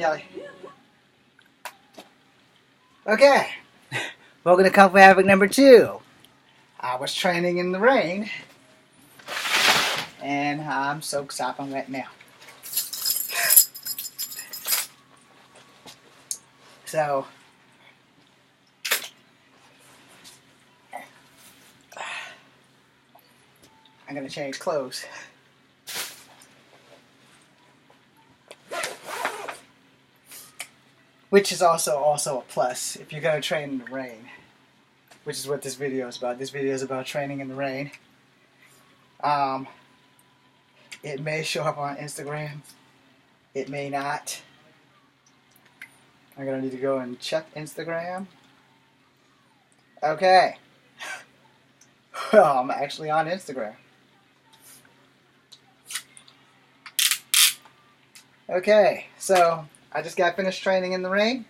Kelly. Okay. Welcome to Kung Fu Havoc number 2. I was training in the rain, and I'm soaked sopping wet now. So, I'm going to change clothes. Which is also a plus if you're going to train in the rain. Which is what this video is about. This video is about training in the rain. It may show up on Instagram. It may not. I'm going to need to go and check Instagram. Okay. Well, I'm actually on Instagram. Okay, so I just got finished training in the rain.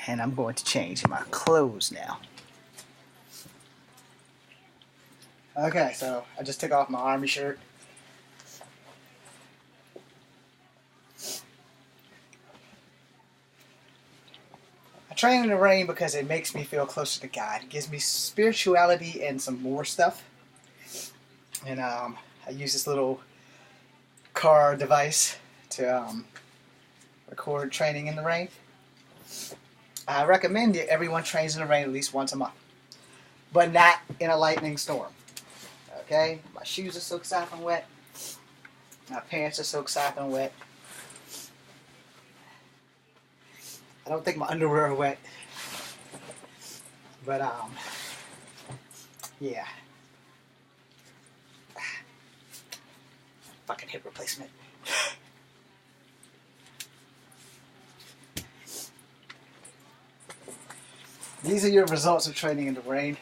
And I'm going to change my clothes now. Okay, so I just took off my army shirt. I train in the rain because it makes me feel closer to God. It gives me spirituality and some more stuff. And I use this little car device to record training in the rain. I recommend it. Everyone trains in the rain at least once a month, but not in a lightning storm. Okay, my shoes are soaked sopping wet. My pants are soaked sopping wet. I don't think my underwear are wet, but yeah. Fucking hip replacement. These are your results of training in the rain.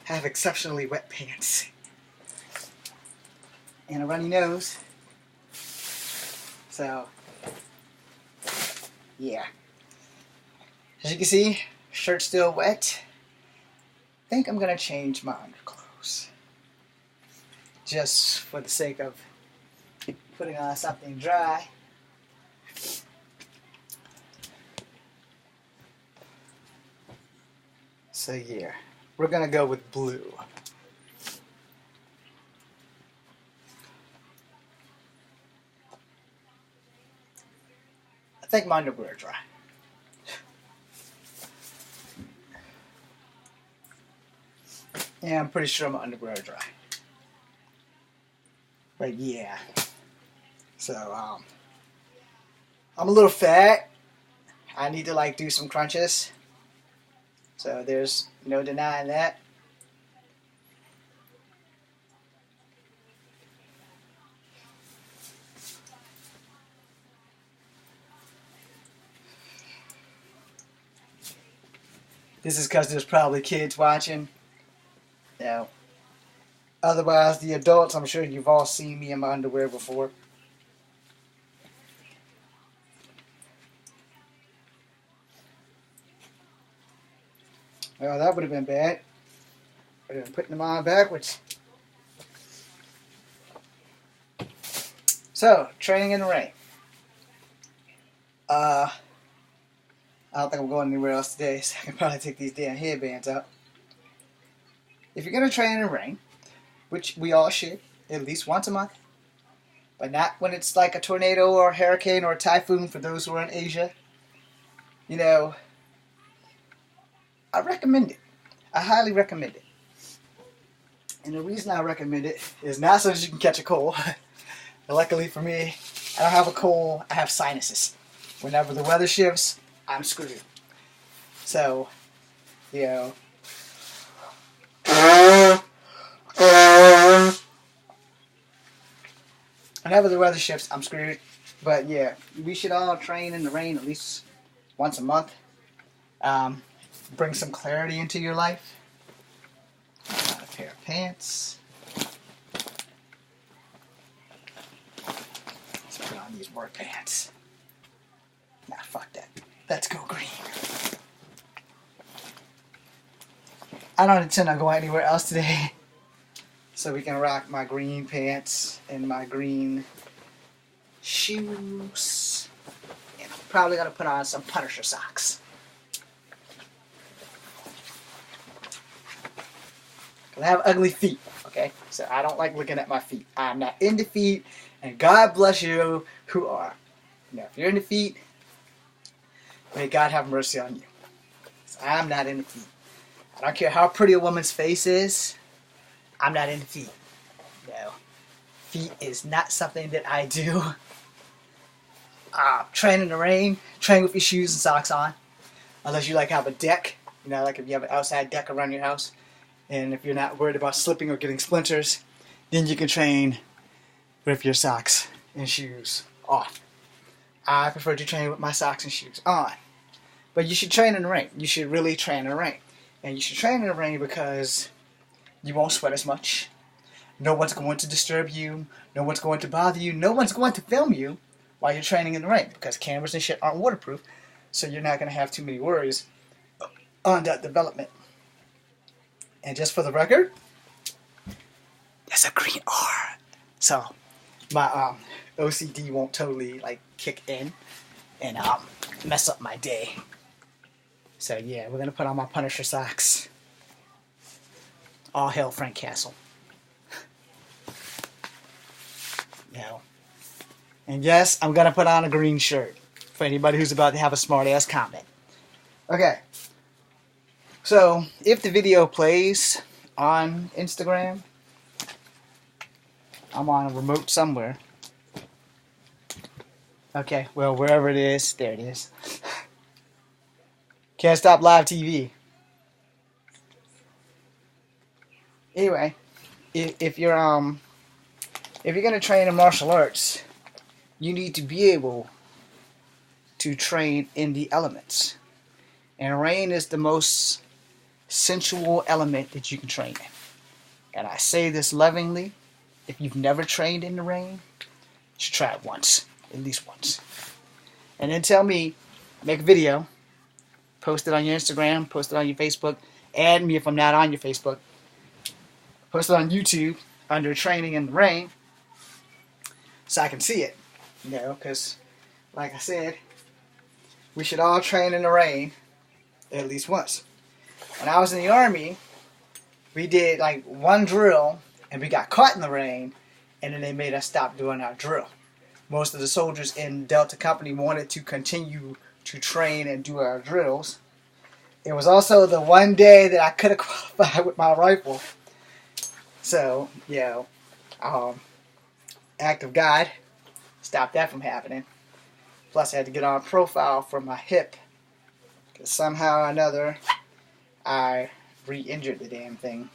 I have exceptionally wet pants. And a runny nose. So, yeah. As you can see, shirt's still wet. I think I'm going to change my underclothes. Just for the sake of putting on something dry. So yeah, we're gonna go with blue. I think my underwear are dry. Yeah, I'm pretty sure my underwear are dry. But yeah. So, I'm a little fat. I need to do some crunches. So there's no denying that. This is because there's probably kids watching. Now, otherwise, the adults, I'm sure you've all seen me in my underwear before. Well, that would have been bad. I would have been putting them on backwards. So, training in the rain. I don't think I'm going anywhere else today, so I can probably take these damn headbands out. If you're going to train in the rain, which we all should, at least once a month, but not when it's like a tornado or a hurricane or a typhoon for those who are in Asia, you know, I recommend it. I highly recommend it. And the reason I recommend it is not so that you can catch a cold. Luckily for me, I don't have a cold, I have sinuses. Whenever the weather shifts, I'm screwed. So, you know. Whenever the weather shifts, I'm screwed. But yeah, we should all train in the rain at least once a month. Bring some clarity into your life. A pair of pants. Let's put on these work pants. Nah, fuck that. Let's go green. I don't intend on going anywhere else today, so we can rock my green pants. in my green shoes. And I'm probably going to put on some Punisher socks. I have ugly feet, okay? So I don't like looking at my feet. I'm not into feet, and God bless you who are. Now, if you're into feet, may God have mercy on you. So I'm not into feet. I don't care how pretty a woman's face is. I'm not into feet. No. Feet is not something that I do. Train in the rain. Train with your shoes and socks on. Unless you like have a deck. You know, like if you have an outside deck around your house. And if you're not worried about slipping or getting splinters, then you can train with your socks and shoes off. I prefer to train with my socks and shoes on. But you should train in the rain. You should really train in the rain. And you should train in the rain because you won't sweat as much. No one's going to disturb you. No one's going to bother you. No one's going to film you while you're training in the rain because cameras and shit aren't waterproof. So you're not going to have too many worries on that development. And just for the record, there's a green R. So my OCD won't totally like kick in and mess up my day. So yeah, we're gonna put on my Punisher socks. All hail Frank Castle. No. And yes, I'm gonna put on a green shirt for anybody who's about to have a smart ass comment. Okay. So, if the video plays on Instagram, I'm on a remote somewhere. Okay, well, wherever it is, there it is. Can't stop live TV. Anyway, if you're gonna train in martial arts, you need to be able to train in the elements. And rain is the most sensual element that you can train in. And I say this lovingly. If you've never trained in the rain, you should try it once. At least once. And then tell me, make a video, post it on your Instagram, post it on your Facebook, add me if I'm not on your Facebook, post it on YouTube under Training in the Rain so I can see it. You know, because like I said, we should all train in the rain at least once. When I was in the Army, we did like one drill and we got caught in the rain and then they made us stop doing our drill. Most of the soldiers in Delta Company wanted to continue to train and do our drills. It was also the one day that I could have qualified with my rifle. So, you know, act of God stopped that from happening. Plus I had to get on profile for my hip because somehow or another I re-injured the damn thing.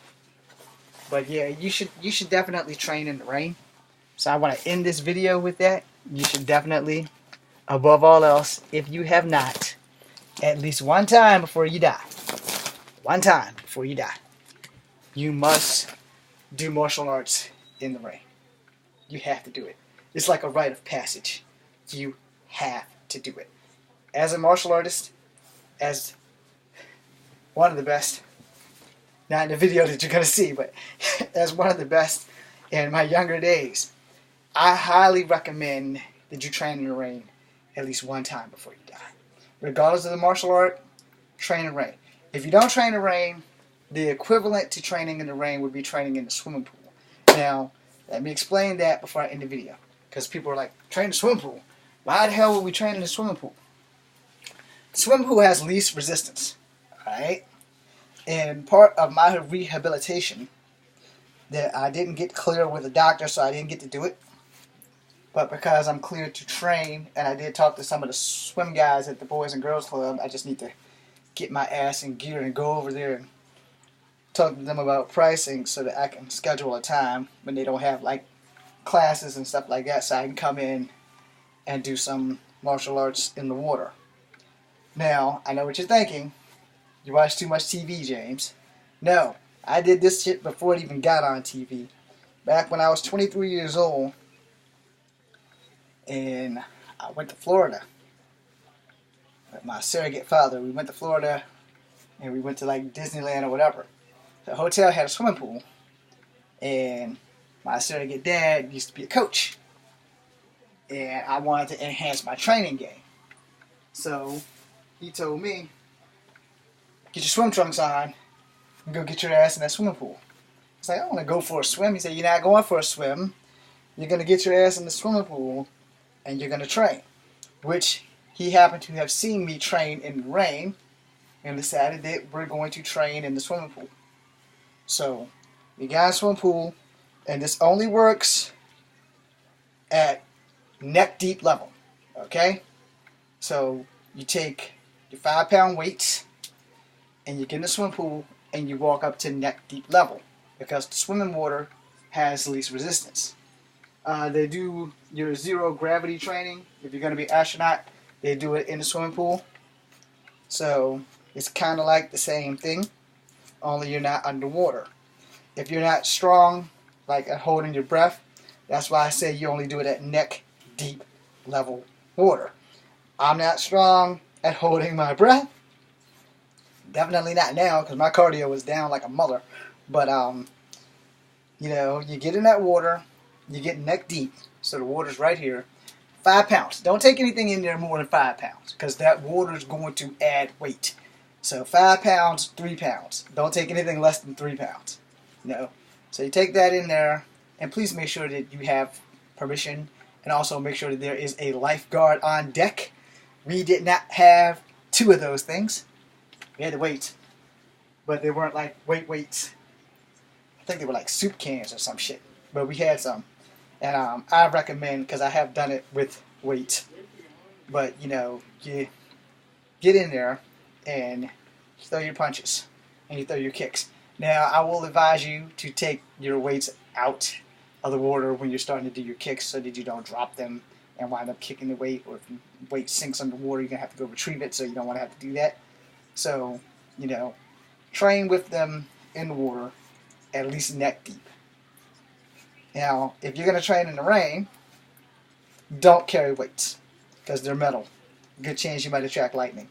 But yeah, you should definitely train in the rain. So I want to end this video with that. You should definitely, above all else, if you have not, at least one time before you die, you must do martial arts in the rain. You have to do it. It's like a rite of passage. You have to do it. As a martial artist, as one of the best, not in the video that you're going to see, but as one of the best in my younger days, I highly recommend that you train in the rain at least one time before you die. Regardless of the martial art, train in the rain. If you don't train in the rain, the equivalent to training in the rain would be training in the swimming pool. Now, let me explain that before I end the video. Because people are like, train in the swimming pool. Why the hell would we train in the swimming pool? The swimming pool has least resistance. Alright? And part of my rehabilitation that I didn't get clear with a doctor, so I didn't get to do it. But because I'm cleared to train, and I did talk to some of the swim guys at the Boys and Girls Club, I just need to get my ass in gear and go over there and talk to them about pricing so that I can schedule a time when they don't have like classes and stuff like that, so I can come in and do some martial arts in the water. Now, I know what you're thinking. You watch too much TV, James. No, I did this shit before it even got on TV. Back when I was 23 years old, and I went to Florida with my surrogate father. We went to Florida, and we went to like Disneyland or whatever. The hotel had a swimming pool, and My surrogate dad used to be a coach, and I wanted to enhance my training game. So he told me, get your swim trunks on and go get your ass in that swimming pool. I was like, I want to go for a swim. He said, you're not going for a swim. You're going to get your ass in the swimming pool and you're going to train. Which he happened to have seen me train in the rain and decided that we're going to train in the swimming pool. So we got in the swimming pool, and this only works at neck deep level. Okay? So you take your 5-pound weights and you get in the swimming pool and you walk up to neck deep level because the swimming water has least resistance. They do your zero gravity training. If you're going to be an astronaut, they do it in the swimming pool. So it's kind of like the same thing, only you're not underwater. If you're not strong, like at holding your breath, that's why I say you only do it at neck deep level water. I'm not strong at holding my breath. Definitely not now because my cardio was down like a mother. But, you know, you get in that water, you get neck deep, so the water's right here. 5 pounds. Don't take anything in there more than 5 pounds because that water is going to add weight. So 5 pounds, 3 pounds. Don't take anything less than 3 pounds. No. So you take that in there, and please make sure that you have permission, and also make sure that there is a lifeguard on deck. We did not have 2 of those things. We had the weights, but they weren't like weights. I think they were like soup cans or some shit, but we had some. And I recommend, because I have done it with weights, but you know, you get in there and you throw your punches and you throw your kicks. Now, I will advise you to take your weights out of the water when you're starting to do your kicks so that you don't drop them and wind up kicking the weight, or if the weight sinks underwater, you're going to have to go retrieve it, so you don't want to have to do that. So, you know, train with them in the water at least neck deep. Now, if you're going to train in the rain, don't carry weights because they're metal. Good chance you might attract lightning.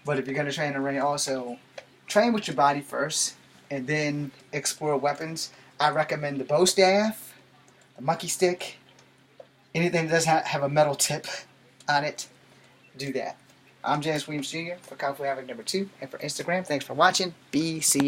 But if you're going to train in the rain, also train with your body first and then explore weapons. I recommend the bow staff, the monkey stick, anything that doesn't have a metal tip on it. Do that. I'm James Williams Jr. for Kung Fu Havoc #2, and for Instagram. Thanks for watching. BC.